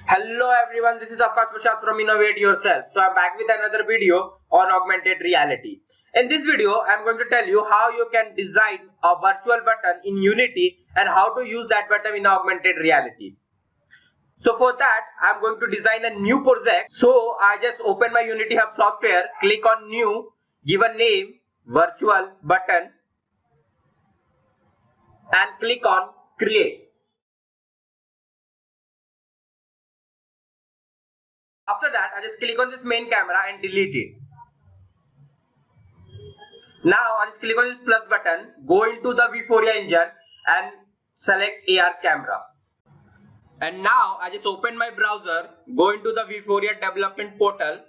Hello everyone, this is Akash Prasad from Innovate Yourself. So I'm back with another video on augmented reality. In this video, I'm going to tell you how you can design a virtual button in Unity and how to use that button in augmented reality. So for that, I'm going to design a new project. So I just open my Unity Hub software, click on new, give a name, virtual button and click on create. After that, I just click on this main camera and delete it. Now I just click on this plus button, go into the Vuforia engine and select AR camera. And now I just open my browser, go into the Vuforia development portal,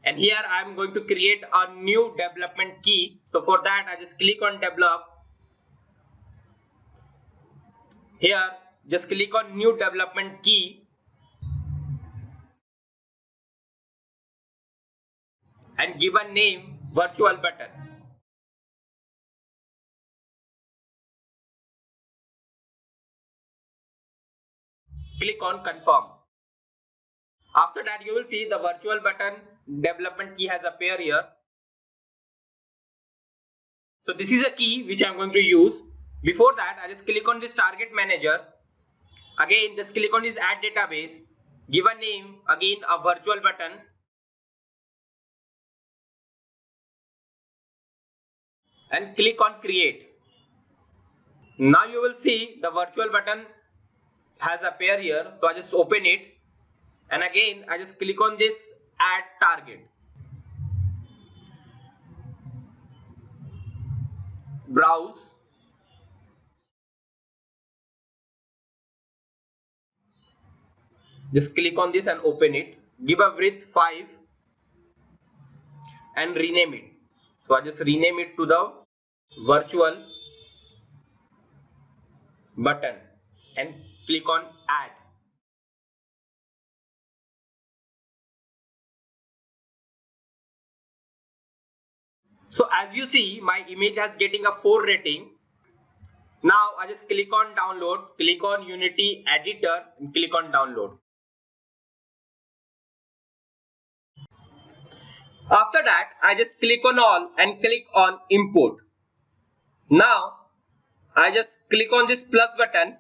and here I am going to create a new development key. So for that I just click on develop. Here just click on new development key and give a name virtual button. Click on confirm. After that you will see the virtual button development key has appeared here. So this is a key which I am going to use. Before that I just click on this target manager. Again just click on this add database. Give a name, again a virtual button. And click on create. Now you will see the virtual button has appeared here. So I just open it. And again I just click on this add target. Browse. Just click on this and open it. Give a width 5 and rename it. So I just rename it to the virtual button and click on add. So as you see, my image has getting a 4 rating. Now I just click on download, click on Unity editor and click on download. After that I just click on all and click on import. Now I just click on this plus button,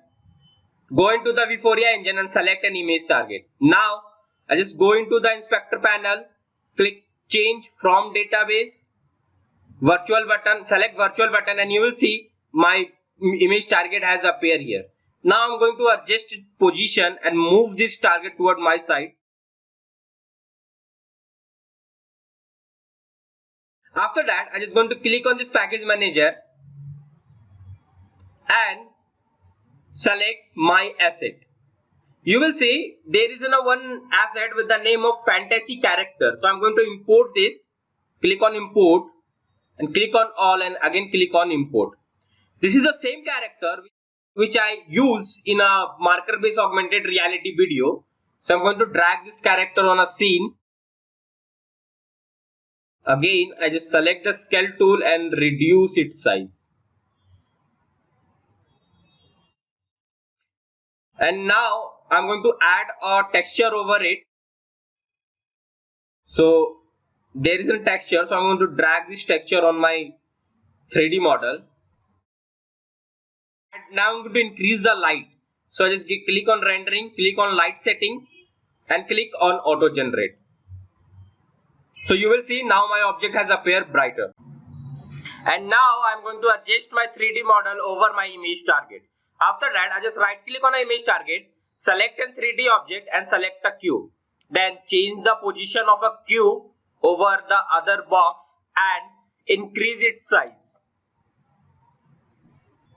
go into the Vuforia engine and select an image target. Now I just go into the inspector panel, click change from database, virtual button, select virtual button and you will see my image target has appeared here. Now I'm going to adjust its position and move this target toward my side. After that I just going to click on this package manager and select my asset. You will see there is one asset with the name of fantasy character. So I'm going to import this. Click on import and click on all and again click on import. This is the same character which I use in a marker based augmented reality video. So I'm going to drag this character on a scene. Again I just select the scale tool and reduce its size. And now I'm going to add a texture over it. So there is a texture, so I'm going to drag this texture on my 3D model. And now I'm going to increase the light. So just click on rendering, click on light setting and click on auto generate. So you will see now my object has appeared brighter. And now I'm going to adjust my 3D model over my image target. After that I just right click on an image target, select a 3D object and select a cube. Then change the position of a cube over the other box and increase its size.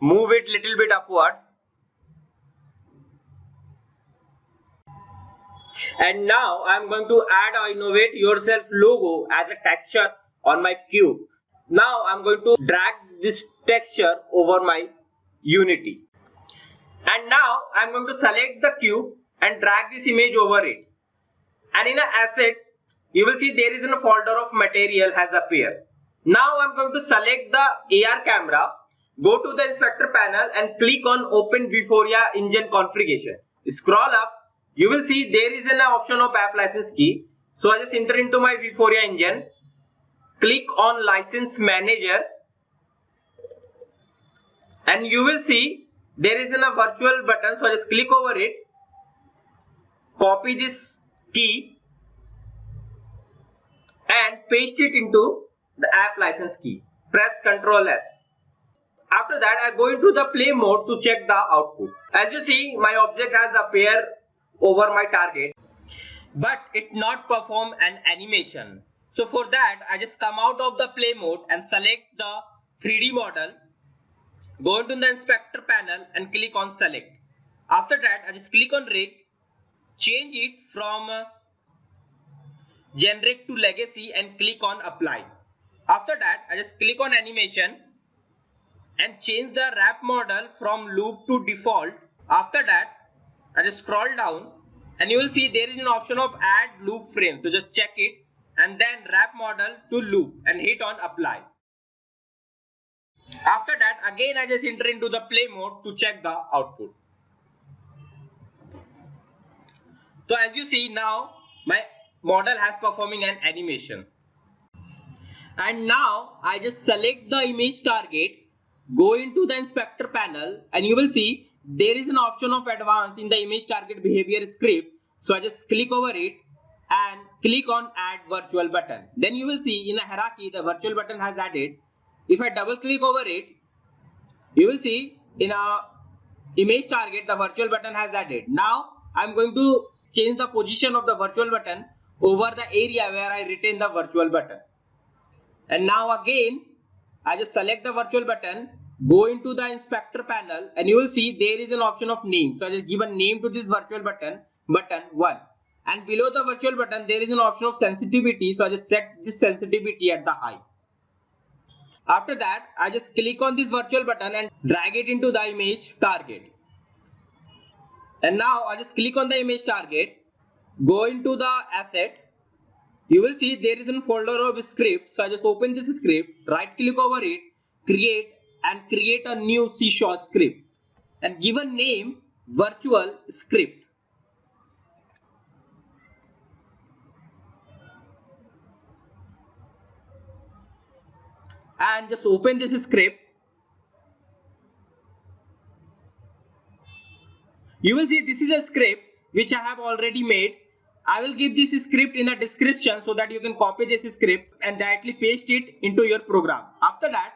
Move it little bit upward. And now I am going to add a Innovate Yourself logo as a texture on my cube. Now I am going to drag this texture over my Unity. And now I am going to select the cube and drag this image over it. And in an asset, you will see there is a folder of material has appeared. Now I am going to select the AR camera, go to the inspector panel and click on open Vuforia engine configuration. Scroll up, you will see there is an option of app license key. So I just enter into my Vuforia engine, click on license manager, and you will see there is a virtual button. So I just click over it, copy this key and paste it into the app license key. Press Ctrl S. After that, I go into the play mode to check the output. As you see, my object has appeared over my target, but it not perform an animation. So for that, I just come out of the play mode and select the 3D model, go into the inspector panel and click on select. After that, I just click on rig, change it from generic to legacy and click on apply. After that, I just click on animation and change the wrap model from loop to default. After that, I just scroll down and you will see there is an option of add loop frame. So just check it and then wrap model to loop and hit on apply. After that, again I just enter into the play mode to check the output. So as you see now, my model has performing an animation. And now I just select the image target, go into the inspector panel and you will see there is an option of advanced in the image target behavior script. So I just click over it and click on add virtual button. Then you will see in a hierarchy the virtual button has added. If I double click over it, you will see in a image target the virtual button has added. Now I am going to change the position of the virtual button over the area where I retain the virtual button. And now again I just select the virtual button, go into the inspector panel and you will see there is an option of name. So I just give a name to this virtual button 1, and below the virtual button there is an option of sensitivity. So I just set this sensitivity at the high. After that, I just click on this virtual button and drag it into the image target. And now I just click on the image target, go into the asset. You will see there is a folder of script. So I just open this script, right click over it, create a new C# script and give a name virtual script. And just open this script. You will see this is a script which I have already made. I will give this script in the description so that you can copy this script and directly paste it into your program. After that,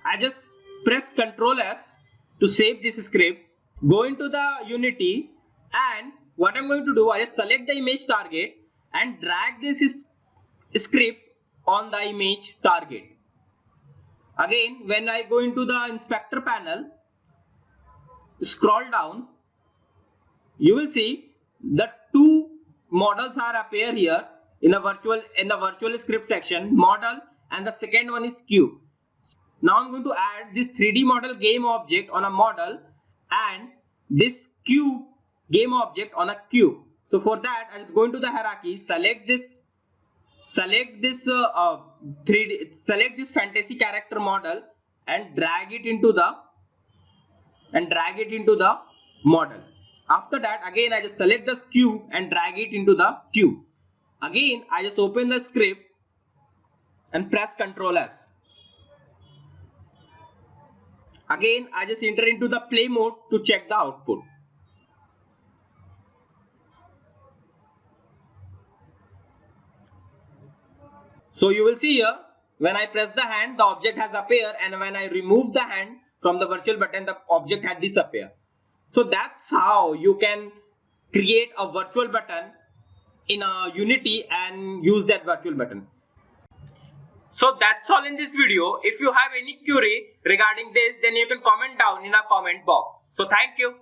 I just press Ctrl S to save this script, go into the Unity, and what I'm going to do, I just select the image target and drag this script on the image target. Again, when I go into the inspector panel, scroll down, you will see the two models are appear here in the virtual script section, model, and the second one is cube. Now I'm going to add this 3D model game object on a model and this cube game object on a cube. So for that, I just go into the hierarchy, select this fantasy character model and drag it into the model. After that, again I just select this cube and drag it into the cube. Again I just open the script and press Ctrl S. Again I just enter into the play mode to check the output. So you will see here, when I press the hand, the object has appeared, and when I remove the hand from the virtual button, the object had disappeared. So that's how you can create a virtual button in a Unity and use that virtual button. So that's all in this video. If you have any query regarding this, then you can comment down in a comment box. So thank you.